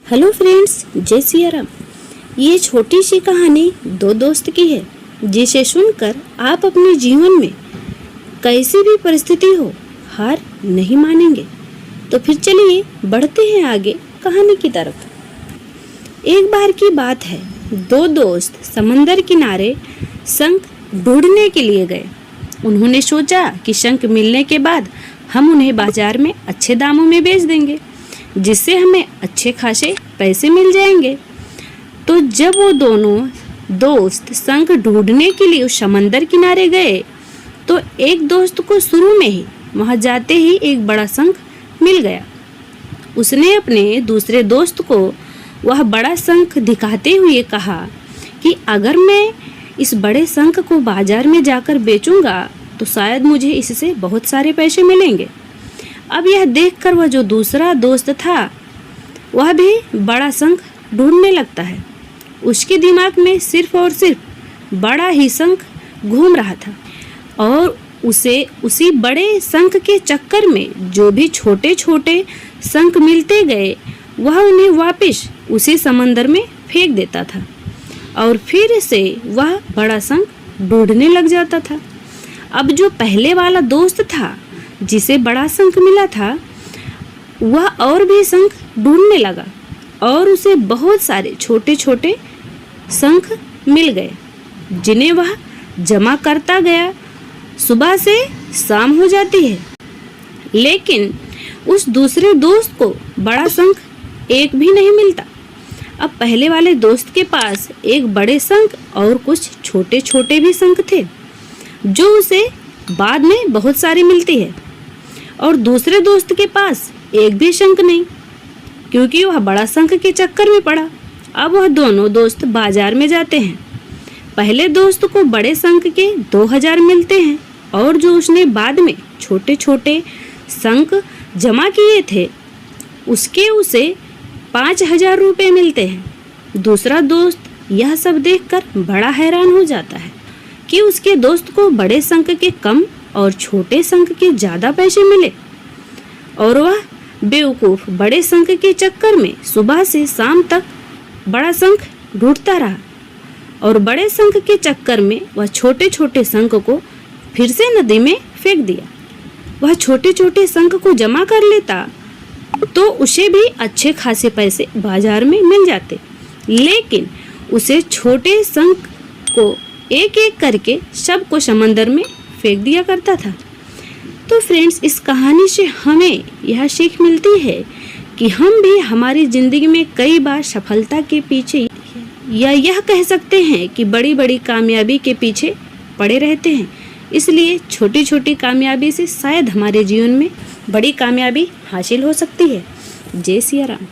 Hello friends, जय सिया राम। ये छोटी सी कहानी दो दोस्त की है, जिसे सुनकर आप अपने जीवन में कैसी भी परिस्थिति हो हार नहीं मानेंगे। तो फिर चलिए बढ़ते हैं आगे कहानी की तरफ। एक बार की बात है, दो दोस्त समंदर किनारे शंख ढूंढने के लिए गए। उन्होंने सोचा कि शंख मिलने के बाद हम उन्हें बाजार में अच्छे दामों में बेच देंगे, जिससे हमें अच्छे खासे पैसे मिल जाएंगे। तो जब वो दोनों दोस्त शंख ढूंढने के लिए उस समंदर किनारे गए, तो एक दोस्त को शुरू में ही वहां जाते ही एक बड़ा शंख मिल गया। उसने अपने दूसरे दोस्त को वह बड़ा शंख दिखाते हुए कहा कि अगर मैं इस बड़े शंख को बाजार में जाकर बेचूंगा तो शायद मुझे इससे बहुत सारे पैसे मिलेंगे। अब यह देखकर वह जो दूसरा दोस्त था वह भी बड़ा शंख ढूंढने लगता है। उसके दिमाग में सिर्फ और सिर्फ बड़ा ही शंख घूम रहा था और उसे उसी बड़े शंख के चक्कर में जो भी छोटे छोटे शंख मिलते गए वह उन्हें वापस उसी समंदर में फेंक देता था और फिर से वह बड़ा शंख ढूंढने लग जाता था। अब जो पहले वाला दोस्त था जिसे बड़ा शंख मिला था, वह और भी शंख ढूंढने लगा और उसे बहुत सारे छोटे छोटे शंख मिल गए, जिन्हें वह जमा करता गया। सुबह से शाम हो जाती है, लेकिन उस दूसरे दोस्त को बड़ा शंख एक भी नहीं मिलता। अब पहले वाले दोस्त के पास एक बड़े शंख और कुछ छोटे छोटे भी शंख थे, जो उसे बाद में बहुत सारी मिलती है, और दूसरे दोस्त के पास एक भी शंख नहीं, क्योंकि वह बड़ा शंख के चक्कर में पड़ा। अब वह दोनों दोस्त बाजार में जाते हैं। पहले दोस्त को बड़े शंख के 2000 मिलते हैं और जो उसने बाद में छोटे छोटे शंख जमा किए थे उसके उसे 5000 रुपये मिलते हैं। दूसरा दोस्त यह सब देखकर बड़ा हैरान हो जाता है कि उसके दोस्त को बड़े शंख के कम और छोटे शंख के ज़्यादा पैसे मिले, और वह बेवकूफ़ बड़े शंख के चक्कर में सुबह से शाम तक बड़ा शंख ढूंढता रहा और बड़े शंख के चक्कर में वह छोटे छोटे शंख को फिर से नदी में फेंक दिया। वह छोटे छोटे शंख को जमा कर लेता तो उसे भी अच्छे खासे पैसे बाजार में मिल जाते, लेकिन उसे छोटे शंख को एक एक करके सबको समंदर में फेंक दिया करता था। तो फ्रेंड्स, इस कहानी से हमें यह सीख मिलती है कि हम भी हमारी ज़िंदगी में कई बार सफलता के पीछे या यह कह सकते हैं कि बड़ी बड़ी कामयाबी के पीछे पड़े रहते हैं। इसलिए छोटी छोटी कामयाबी से शायद हमारे जीवन में बड़ी कामयाबी हासिल हो सकती है। जय सिया राम।